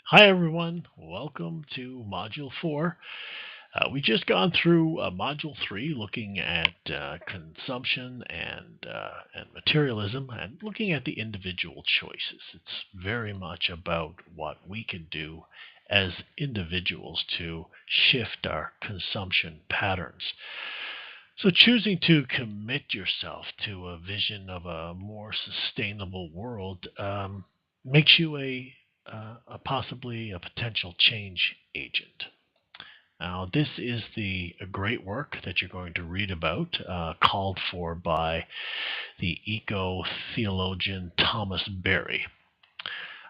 Hi everyone, welcome to Module 4. We just gone through Module 3 looking at consumption and materialism and looking at the individual choices. It's very much about what we can do as individuals to shift our consumption patterns. So choosing to commit yourself to a vision of a more sustainable world makes you a possibly a potential change agent. Now, this is the a great work that you're going to read about, called for by the eco theologian Thomas Berry.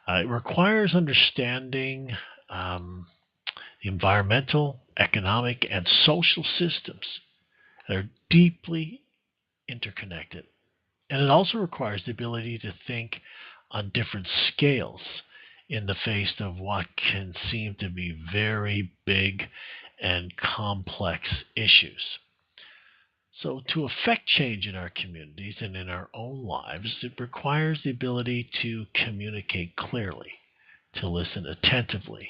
It requires understanding um, the environmental, economic, and social systems that are deeply interconnected. And it also requires the ability to think on different scales in the face of what can seem to be very big and complex issues. So, to affect change in our communities and in our own lives, it requires the ability to communicate clearly, to listen attentively,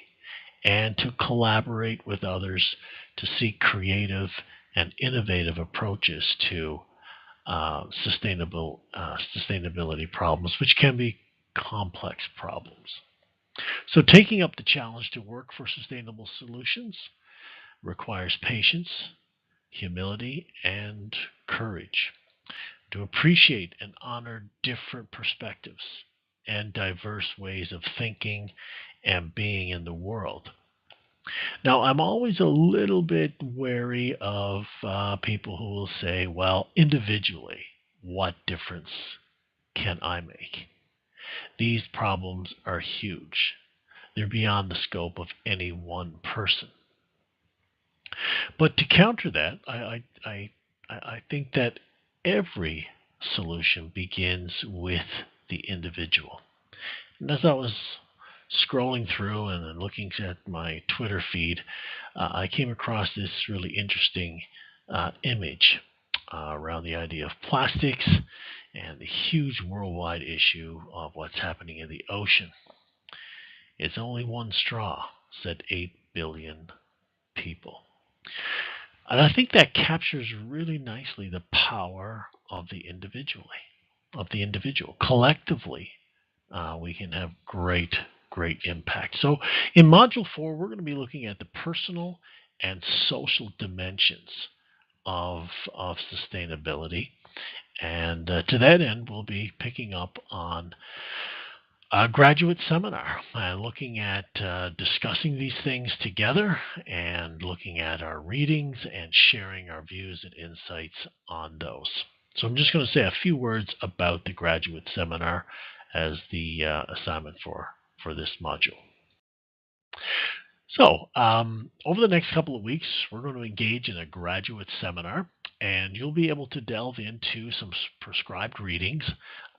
and to collaborate with others to seek creative and innovative approaches to sustainability problems, which can be complex problems. So, taking up the challenge to work for sustainable solutions requires patience, humility, and courage to appreciate and honor different perspectives and diverse ways of thinking and being in the world. Now, I'm always a little bit wary of people who will say, well, individually, what difference can I make? These problems are huge. They're beyond the scope of any one person. But to counter that, I think that every solution begins with the individual. And as I was scrolling through and then looking at my Twitter feed, I came across this really interesting image around the idea of plastics and the huge worldwide issue of what's happening in the ocean. It's only one straw, said 8 billion people. And I think that captures really nicely the power of the individual. Collectively, we can have great impact. So in Module 4, we're going to be looking at the personal and social dimensions of sustainability. And to that end, we'll be picking up on a graduate seminar and looking at discussing these things together and looking at our readings and sharing our views and insights on those. So I'm just going to say a few words about the graduate seminar as the assignment for this module. So, over the next couple of weeks, we're going to engage in a graduate seminar, and you'll be able to delve into some prescribed readings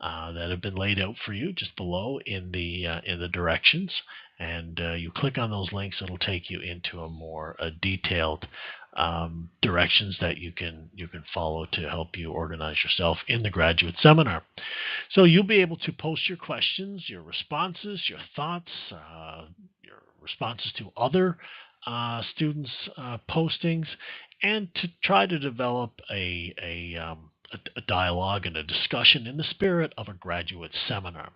that have been laid out for you just below in the directions. And you click on those links; it'll take you into a more detailed directions that you can follow to help you organize yourself in the graduate seminar. So you'll be able to post your questions, your responses, your thoughts, your responses to other students' postings, and to try to develop a dialogue and a discussion in the spirit of a graduate seminar.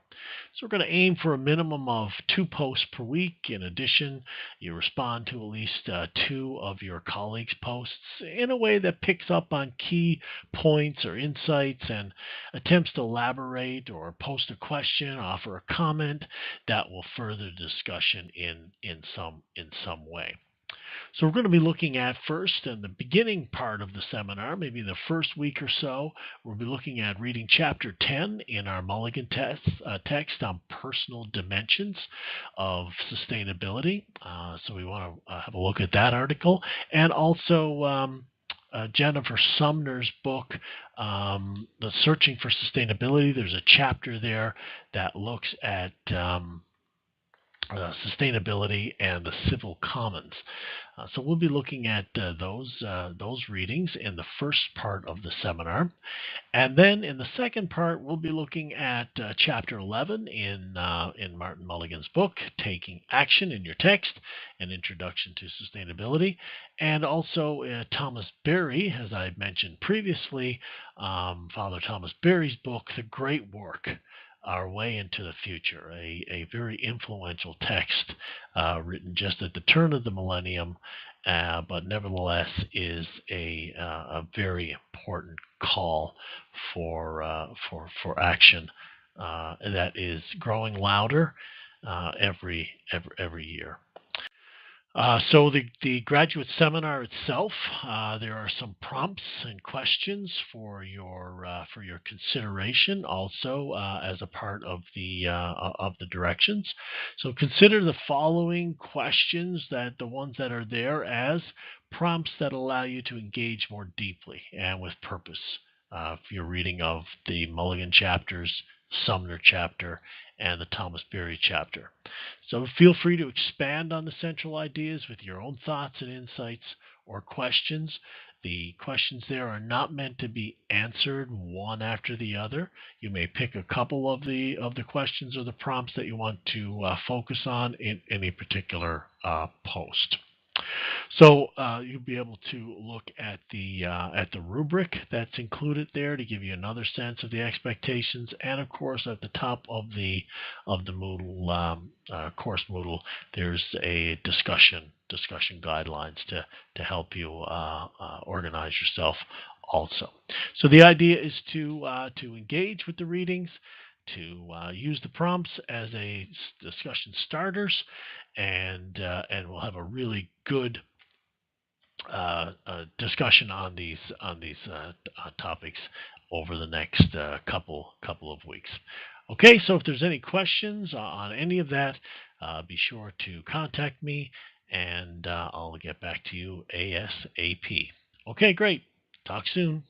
So we're going to aim for a minimum of 2 posts per week. In addition, you respond to at least two of your colleagues' posts in a way that picks up on key points or insights and attempts to elaborate or post a question, offer a comment that will further discussion in some way. So we're going to be looking at first in the beginning part of the seminar, maybe the first week or so, we'll be looking at reading chapter 10 in our Mulligan text on personal dimensions of sustainability. So we want to have a look at that article. And also Jennifer Sumner's book, The Searching for Sustainability. There's a chapter there that looks at sustainability, and the civil commons. So we'll be looking at those readings in the first part of the seminar. And then in the second part, we'll be looking at chapter 11 in Martin Mulligan's book, Taking Action in Your Text, an Introduction to Sustainability, and also Thomas Berry, as I mentioned previously, Father Thomas Berry's book, The Great Work. Our Way into the Future, a very influential text written just at the turn of the millennium, but nevertheless is a very important call for action that is growing louder every year. So the graduate seminar itself, there are some prompts and questions for your consideration, also as a part of the directions. So consider the following questions, that the ones that are there, as prompts that allow you to engage more deeply and with purpose. For your reading of the Mulligan chapters, Sumner chapter, and the Thomas Berry chapter. So feel free to expand on the central ideas with your own thoughts and insights or questions. The questions there are not meant to be answered one after the other. You may pick a couple of the questions or the prompts that you want to focus on in any particular post. So you'll be able to look at the rubric that's included there to give you another sense of the expectations, and of course at the top of the Moodle course Moodle, there's a discussion guidelines to help you organize yourself also. So the idea is to engage with the readings, to use the prompts as a discussion starters, and we'll have a really good discussion on these topics over the next couple of weeks. Okay, so if there's any questions on any of that, be sure to contact me, and I'll get back to you ASAP. Okay, great. Talk soon.